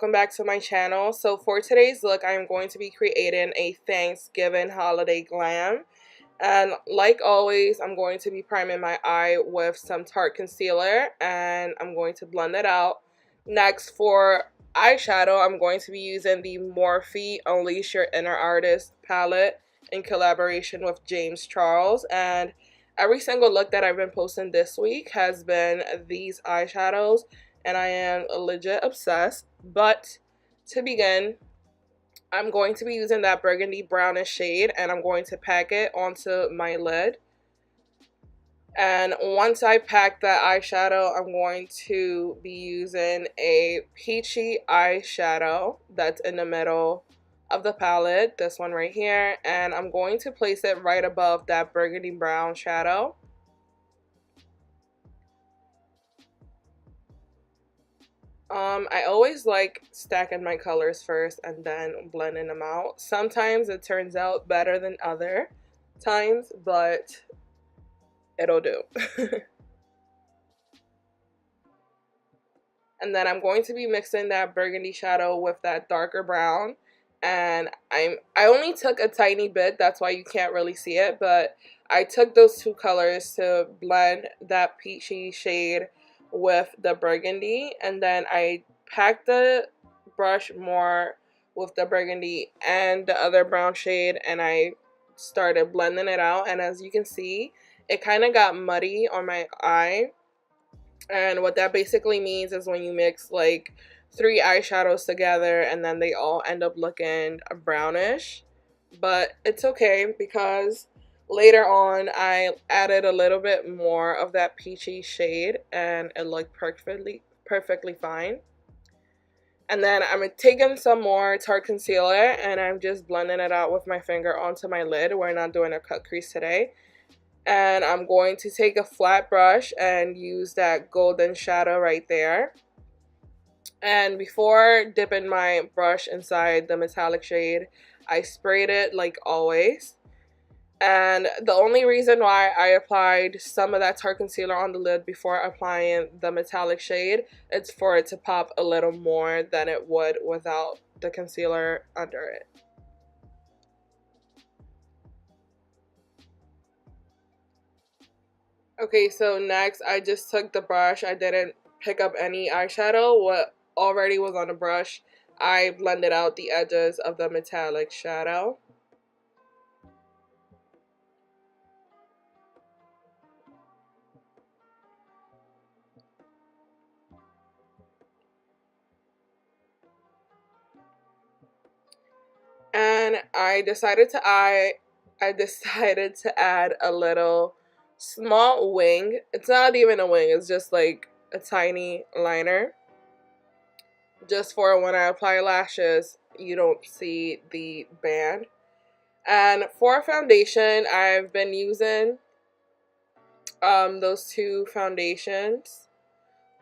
welcome back to my channel. So for today's look, I am going to be creating a Thanksgiving holiday glam. And like always, I'm going to be priming my eye with some Tarte concealer and I'm going to blend it out. Next, for eyeshadow, I'm going to be using the Morphe Unleash Your Inner Artist palette in collaboration with James Charles. And every single look that I've been posting this week has been these eyeshadows, and I am legit obsessed. But to begin, I'm going to be using that burgundy brownish shade and I'm going to pack it onto my lid. And once I pack that eyeshadow, I'm going to be using a peachy eyeshadow that's in the middle of the palette, this one right here, and I'm going to place it right above that burgundy brown shadow. I always like stacking my colors first and then blending them out. Sometimes it turns out better than other times, but it'll do. And then I'm going to be mixing that burgundy shadow with that darker brown. And I only took a tiny bit, that's why you can't really see it, but I took those two colors to blend that peachy shade with the burgundy, and then I packed the brush more with the burgundy and the other brown shade, and I started blending it out. And as you can see, it kind of got muddy on my eye. And what that basically means is when you mix like 3 eyeshadows together and then they all end up looking brownish. But it's okay because later on I added a little bit more of that peachy shade and it looked perfectly fine. And then I'm taking some more Tarte concealer and I'm just blending it out with my finger onto my lid. We're not doing a cut crease today. And I'm going to take a flat brush and use that golden shadow right there. And before dipping my brush inside the metallic shade, I sprayed it like always. And the only reason why I applied some of that Tarte concealer on the lid before applying the metallic shade, it's for it to pop a little more than it would without the concealer under it. Okay, so next I just took the brush. I didn't pick up any eyeshadow. What already was on the brush, I blended out the edges of the metallic shadow. And I decided to add a little small wing. It's not even a wing, it's just like a tiny liner. Just for when I apply lashes, you don't see the band. And for foundation, I've been using those two foundations,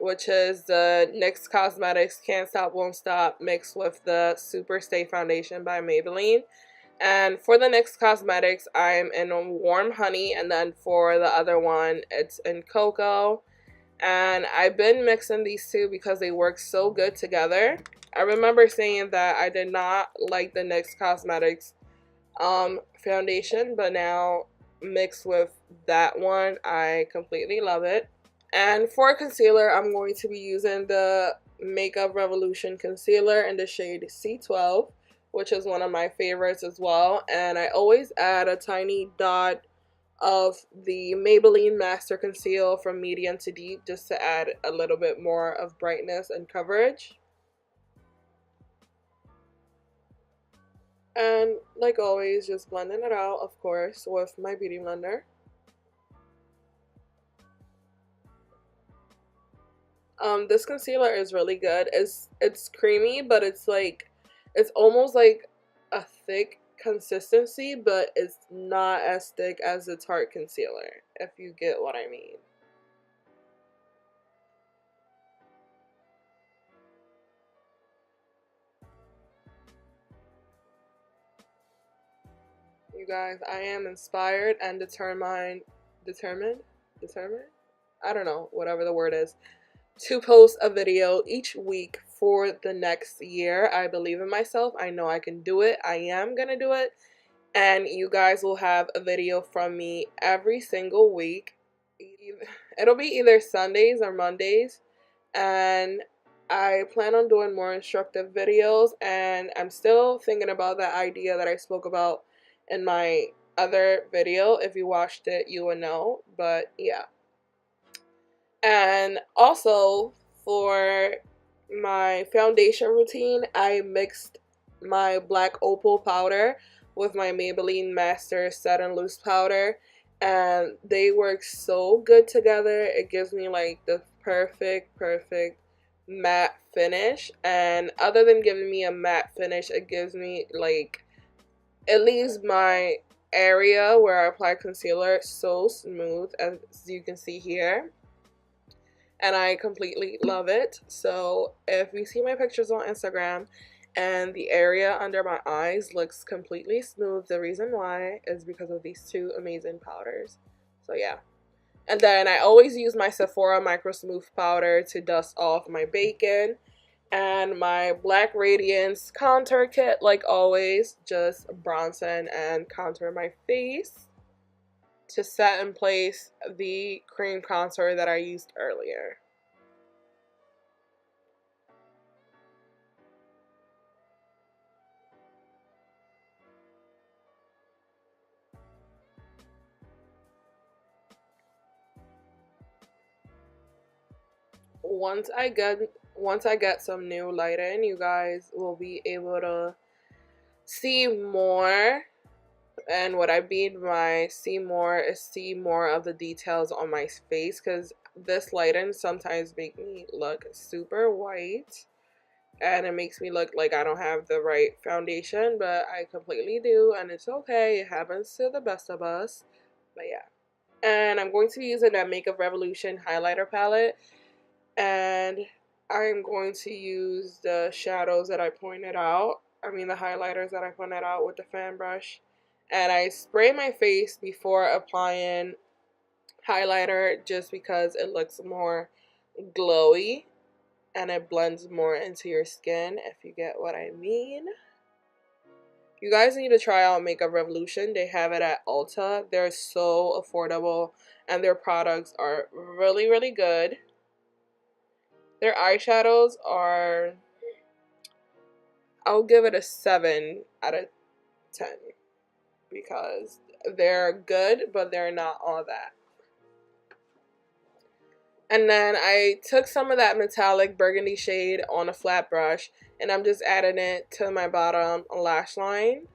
which is the NYX Cosmetics Can't Stop Won't Stop mixed with the Super Stay Foundation by Maybelline. And for the NYX Cosmetics, I'm in Warm Honey, and then for the other one, it's in Cocoa. And I've been mixing these two because they work so good together. I remember saying that I did not like the NYX Cosmetics foundation, but now mixed with that one, I completely love it. And for concealer, I'm going to be using the Makeup Revolution concealer in the shade C12, which is one of my favorites as well. And I always add a tiny dot of the Maybelline Master Conceal from medium to deep just to add a little bit more of brightness and coverage. And like always, just blending it out, of course, with my beauty blender. This concealer is really good. It's creamy, but it's almost like a thick consistency, but it's not as thick as the Tarte concealer, if you get what I mean. You guys, I am inspired and determined? I don't know, whatever the word is, to post a video each week for the next year. I believe in myself. I know I can do it. I am gonna do it. And you guys will have a video from me every single week. It'll be either Sundays or Mondays. And I plan on doing more instructive videos. And I'm still thinking about that idea that I spoke about in my other video. If you watched it, you would know. But yeah. And also for my foundation routine, I mixed my black opal powder with my Maybelline Master Set and Loose powder, and they work so good together. It gives me like the perfect matte finish, and other than giving me a matte finish, it gives me like, it leaves my area where I apply concealer so smooth, as you can see here. And I completely love it. So if you see my pictures on Instagram and the area under my eyes looks completely smooth, the reason why is because of these two amazing powders. So yeah. And then I always use my Sephora Micro Smooth powder to dust off my bacon. And my Black Radiance contour kit, like always, just bronzen and contour my face to set in place the cream contour that I used earlier. Once I get some new lighting, you guys will be able to see more. And what I mean by see more is see more of the details on my face, because this lighting sometimes make me look super white and it makes me look like I don't have the right foundation, but I completely do, and it's okay. It happens to the best of us. But yeah. And I'm going to be using that Makeup Revolution highlighter palette, and I'm going to use the shadows that I pointed out. I mean the highlighters that I pointed out with the fan brush. And I spray my face before applying highlighter just because it looks more glowy and it blends more into your skin, if you get what I mean. You guys need to try out Makeup Revolution. They have it at Ulta. They're so affordable and their products are really good. Their eyeshadows are, I'll give it a 7 out of 10 because they're good, but they're not all that. And then I took some of that metallic burgundy shade on a flat brush, and I'm just adding it to my bottom lash line.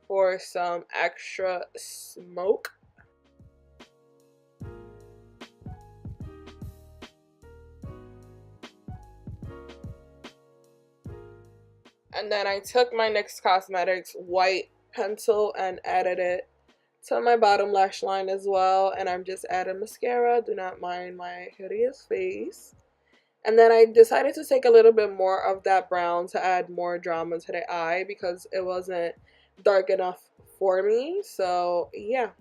For some extra smoke. And then I took my NYX Cosmetics white pencil and added it to my bottom lash line as well. And I'm just adding mascara. Do not mind my hideous face. And then I decided to take a little bit more of that brown to add more drama to the eye because it wasn't dark enough for me. So yeah.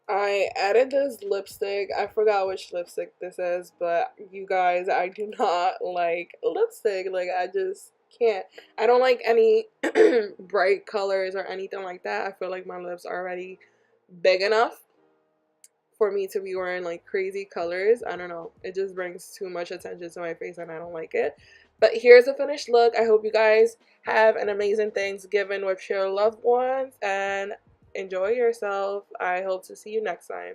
I added this lipstick. I forgot which lipstick this is, but you guys, I do not like lipstick. Like, I just can't. I don't like any bright colors or anything like that. I feel like my lips are already big enough for me to be wearing like crazy colors. I don't know. It just brings too much attention to my face and I don't like it. But here's a finished look. I hope you guys have an amazing Thanksgiving with your loved ones and enjoy yourself. I hope to see you next time.